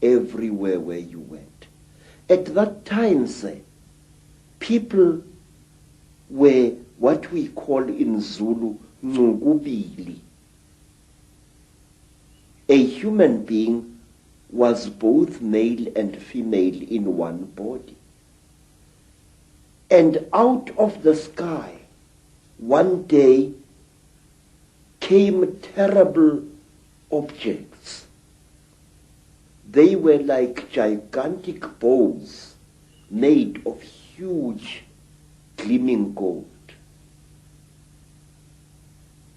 everywhere where you went. At that time, sir, people were what we call in Zulu, ngubili. A human being was both male and female in one body. And out of the sky, one day came terrible objects. They were like gigantic bows made of huge gleaming gold.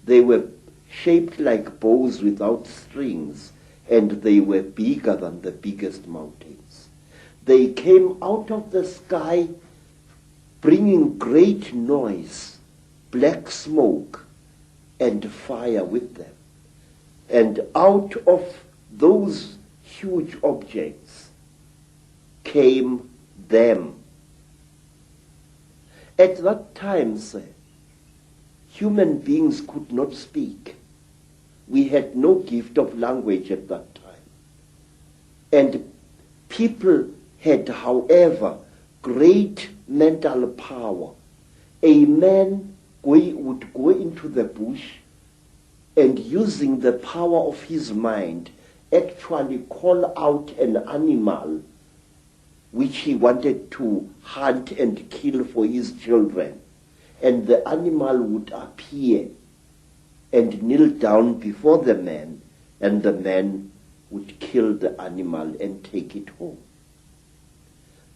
They were shaped like bows without strings, and they were bigger than the biggest mountains. They came out of the sky bringing great noise, black smoke, and fire with them. And out of those huge objects came them. At that time, sir, human beings could not speak. We had no gift of language at that time. And people had, however, great mental power. A man would go into the bush and, using the power of his mind, actually call out an animal which he wanted to hunt and kill for his children. And the animal would appear and kneel down before the man, and the man would kill the animal and take it home.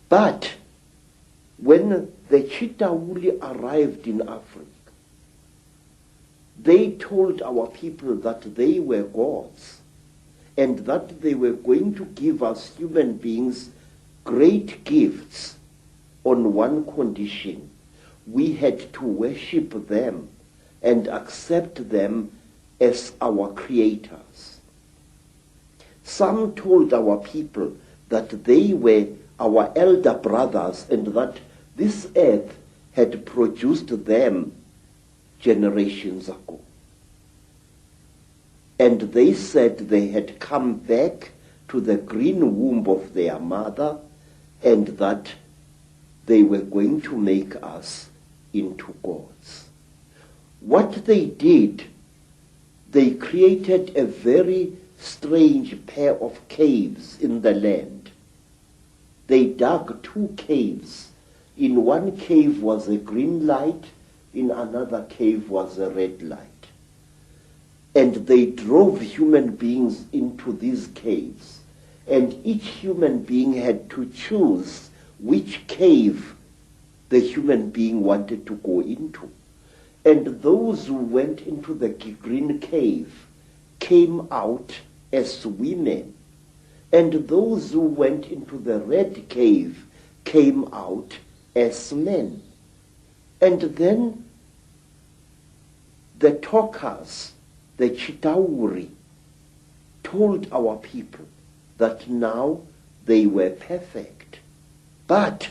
But when the Chitauri arrived in Africa, they told our people that they were gods and that they were going to give us human beings great gifts on one condition. We had to worship them and accept them as our creators. Some told our people that they were our elder brothers and that this earth had produced them generations ago. And they said they had come back to the green womb of their mother and that they were going to make us into gods. What they did, they created a very strange pair of caves in the land. They dug 2 caves. In one cave was a green light, in another cave was a red light. And they drove human beings into these caves. And each human being had to choose which cave the human being wanted to go into. And those who went into the green cave came out as women. And those who went into the red cave came out as men. And then the talkers, the Chitauri, told our people that now they were perfect. But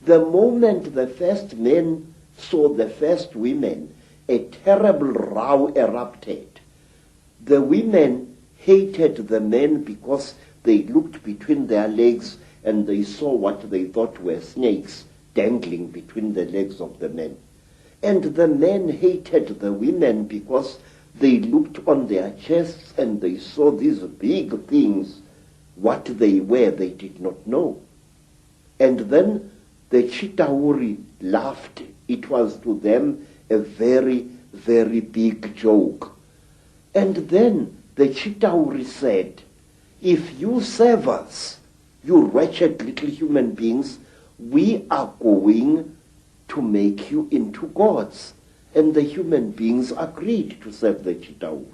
the moment the first men saw the first women, a terrible row erupted. The women hated the men because they looked between their legs and they saw what they thought were snakes dangling between the legs of the men. And the men hated the women because they looked on their chests and they saw these big things. What they were, they did not know. And then the Chitauri laughed. It was to them a very, very big joke. And then the Chitauri said, if you serve us, you wretched little human beings, we are going to make you into gods. And the human beings agreed to serve the Chitauri.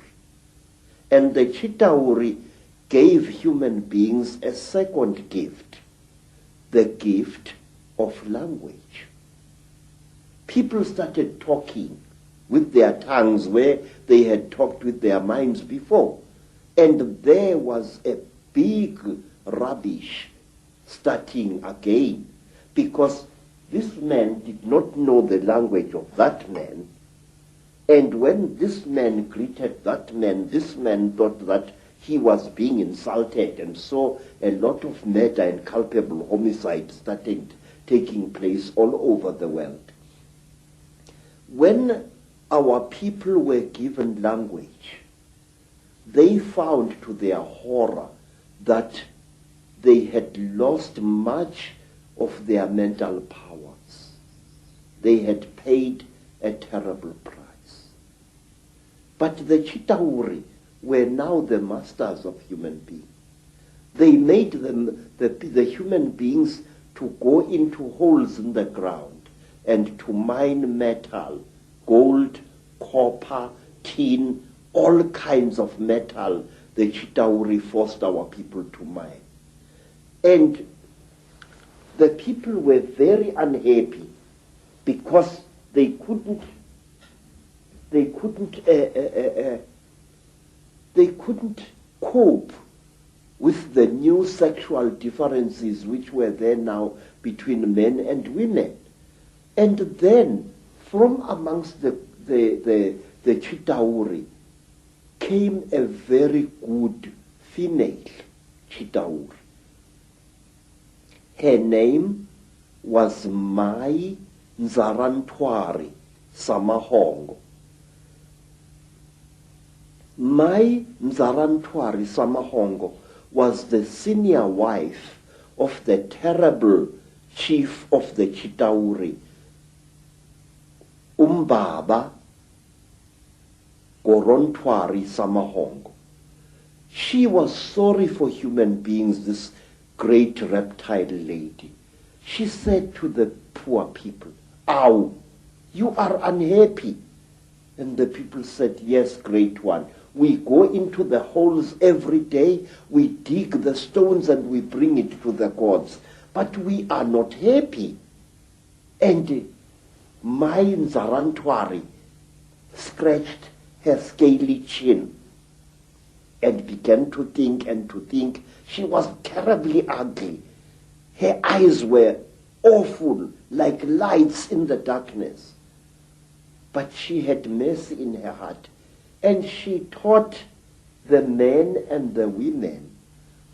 And the Chitauri gave human beings a second gift, the gift of language. People started talking with their tongues where they had talked with their minds before. And there was a big rubbish starting again, because this man did not know the language of that man. And when this man greeted that man, this man thought that he was being insulted and saw a lot of murder and culpable homicide taking place all over the world. When our people were given language, they found to their horror that they had lost much of their mental powers. They had paid a terrible price. But the Chitauri were now the masters of human beings. They made them, the human beings, to go into holes in the ground and to mine metal, gold, copper, tin, all kinds of metal. The Chitauri forced our people to mine. And the people were very unhappy because they couldn't cope with the new sexual differences which were there now between men and women. And then from amongst the Chitauri came a very good female Chitauri. Her name was Mai Nzarantwari Samahongo. Mai Nzarantwari Samahongo was the senior wife of the terrible chief of the Chitauri, Umbaba Gorontwari Samahongo. She was sorry for human beings, this great reptile lady. She said to the poor people, "Ow, you are unhappy." And the people said, "Yes, great one. We go into the holes every day, we dig the stones and we bring it to the gods. But we are not happy." And Mai Nzarantwari scratched her scaly chin and began to think and to think. She was terribly ugly. Her eyes were awful, like lights in the darkness. But she had mercy in her heart. And she taught the men and the women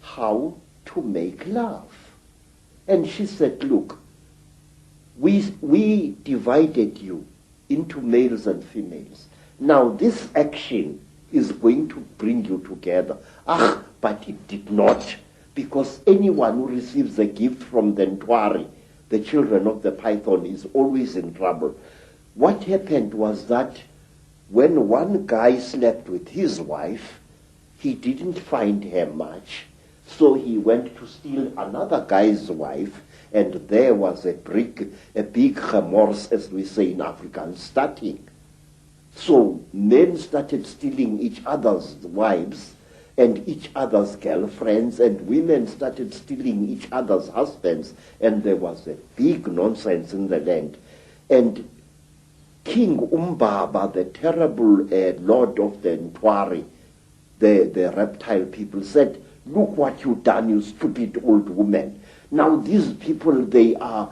how to make love. And she said, "Look, we divided you into males and females. Now this action is going to bring you together." But it did not, because anyone who receives a gift from the Ntwari, the children of the python, is always in trouble. What happened was that when one guy slept with his wife, he didn't find her much, so he went to steal another guy's wife, and there was a big remorse, as we say in Afrikaans, starting. So men started stealing each other's wives and each other's girlfriends, and women started stealing each other's husbands, and there was a big nonsense in the land. And King Umbaba, the terrible lord of the Ntwari, the reptile people, said, "Look what you've done, you stupid old woman. Now these people, they are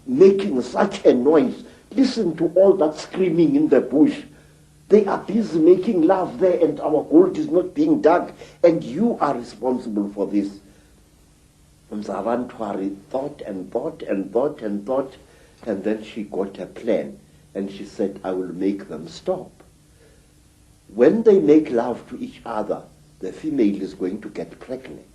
making such a noise. Listen to all that screaming in the bush. They are busy making love there, and our gold is not being dug, and you are responsible for this." Nzarantwari thought and thought and thought and thought, and then she got a plan. And she said, "I will make them stop. When they make love to each other, the female is going to get pregnant.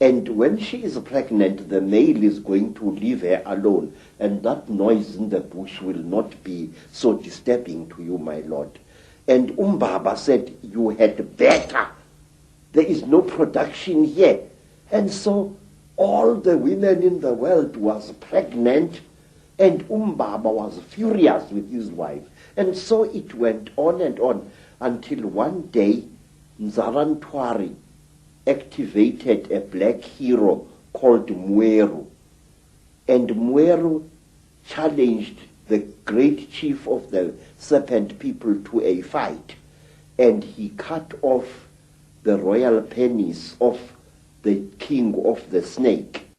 And when she is pregnant, the male is going to leave her alone. And that noise in the bush will not be so disturbing to you, my lord." And Umbaba said, "You had better. There is no production here." And so all the women in the world was pregnant, and Umbaba was furious with his wife. And so it went on and on until one day Nzarantwari activated a black hero called Mweru. And Mweru challenged the great chief of the serpent people to a fight. And he cut off the royal penis of the king of the snake.